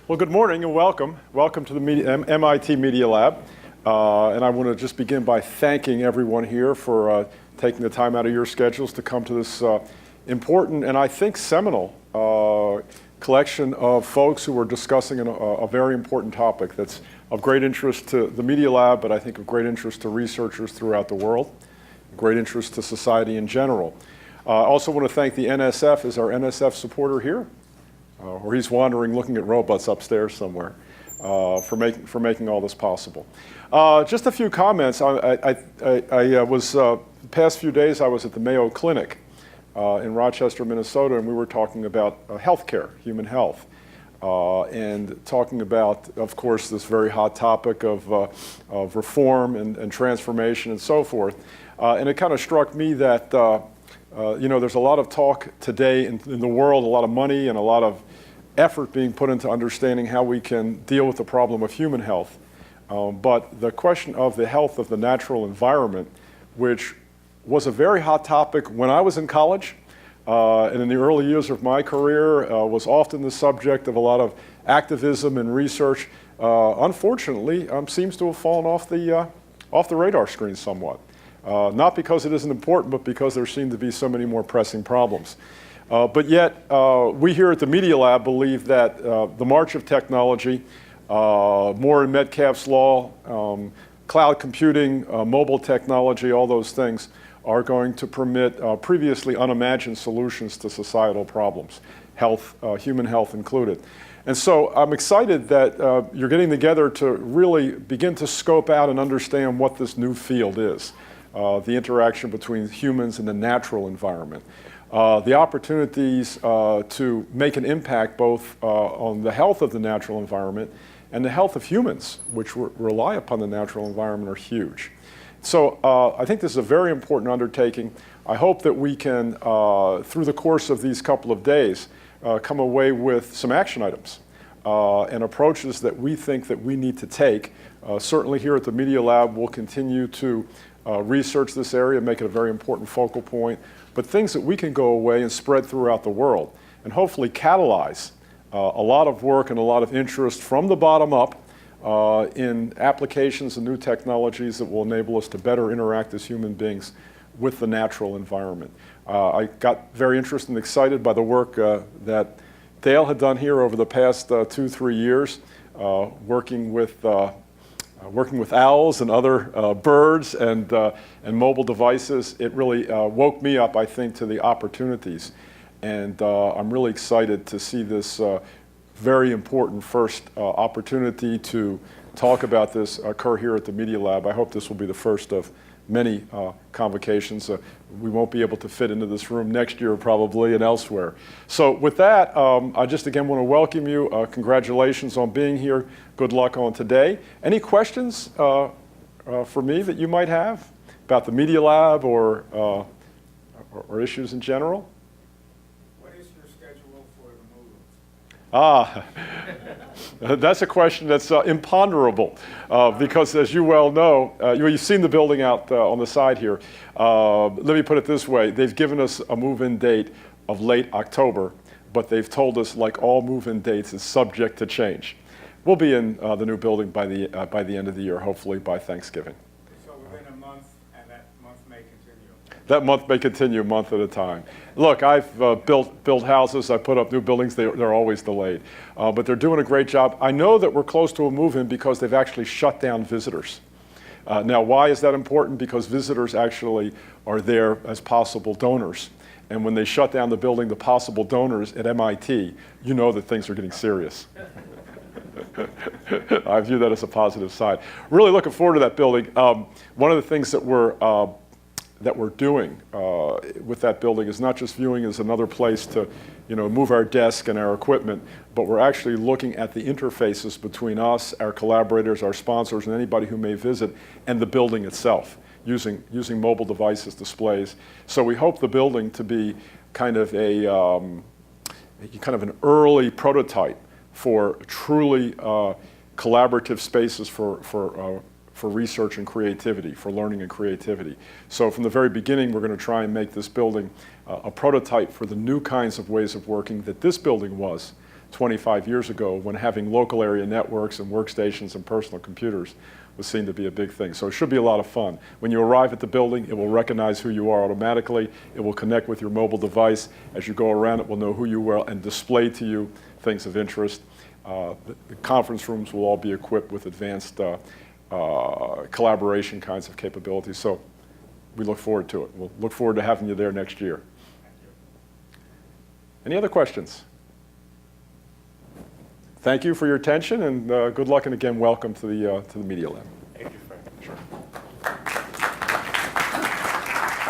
Well, good morning and welcome. Welcome to the MIT Media Lab. And I want to just begin by thanking everyone here for taking the time out of your schedules to come to this important and I think seminal collection of folks who are discussing a very important topic that's of great interest to the Media Lab, but I think of great interest to researchers throughout the world, great interest to society in general. I also want to thank the NSF as our NSF supporter here, or he's wandering looking at robots upstairs somewhere, for making all this possible. Just a few comments. The past few days I was at the Mayo Clinic in Rochester, Minnesota, and we were talking about healthcare, human health, and talking about, of course, this very hot topic of reform and transformation and so forth. And it kind of struck me that there's a lot of talk today in the world, a lot of money and a lot of effort being put into understanding how we can deal with the problem of human health. But the question of the health of the natural environment, which was a very hot topic when I was in college, and in the early years of my career, was often the subject of a lot of activism and research, unfortunately seems to have fallen off the radar screen somewhat. Not because it isn't important, but because there seem to be so many more pressing problems. But yet, we here at the Media Lab believe that the march of technology, more in Metcalfe's law, cloud computing, mobile technology, all those things are going to permit previously unimagined solutions to societal problems, health, human health included. And so I'm excited that you're getting together to really begin to scope out and understand what this new field is. The interaction between humans and the natural environment. The opportunities to make an impact both on the health of the natural environment and the health of humans, which rely upon the natural environment, are huge. So I think this is a very important undertaking. I hope that we can, through the course of these couple of days, come away with some action items and approaches that we think that we need to take. Certainly here at the Media Lab, we'll continue to research this area, make it a very important focal point, but things that we can go away and spread throughout the world and hopefully catalyze a lot of work and a lot of interest from the bottom up in applications and new technologies that will enable us to better interact as human beings with the natural environment. I got very interested and excited by the work that Dale had done here over the past 2-3 years, working with owls and other birds and mobile devices. It really woke me up, I think, to the opportunities. And I'm really excited to see this very important first opportunity to talk about this occur here at the Media Lab. I hope this will be the first of many convocations. We won't be able to fit into this room next year probably and elsewhere. So with that, I just again want to welcome you. Congratulations on being here. Good luck on today. Any questions for me that you might have about the Media Lab or issues in general? What is your schedule for the move? That's a question that's imponderable because, as you well know, you've seen the building out on the side here. Let me put it this way. They've given us a move-in date of late October, but they've told us, like all move-in dates, it's subject to change. We'll be in the new building by the end of the year, hopefully by Thanksgiving. So within a month, and that month may continue? That month may continue a month at a time. Look, I've built houses, I put up new buildings, they're always delayed. But they're doing a great job. I know that we're close to a move-in because they've actually shut down visitors. Now, why is that important? Because visitors actually are there as possible donors. And when they shut down the building, the possible donors at MIT, you know that things are getting serious. I view that as a positive side. Really looking forward to that building. One of the things that we're doing with that building is not just viewing as another place to, move our desk and our equipment, but we're actually looking at the interfaces between us, our collaborators, our sponsors, and anybody who may visit, and the building itself, using mobile devices, displays. So we hope the building to be kind of an early prototype for truly collaborative spaces for research and creativity, for learning and creativity. So from the very beginning, we're going to try and make this building a prototype for the new kinds of ways of working that this building was 25 years ago, when having local area networks and workstations and personal computers was seen to be a big thing. So it should be a lot of fun. When you arrive at the building, it will recognize who you are automatically. It will connect with your mobile device. As you go around, it will know who you are and display to you things of interest. The conference rooms will all be equipped with advanced collaboration kinds of capabilities. So we look forward to it. We'll look forward to having you there next year. Any other questions? Thank you for your attention, and good luck, and again, welcome to the Media Lab. Thank you, Frank. Sure.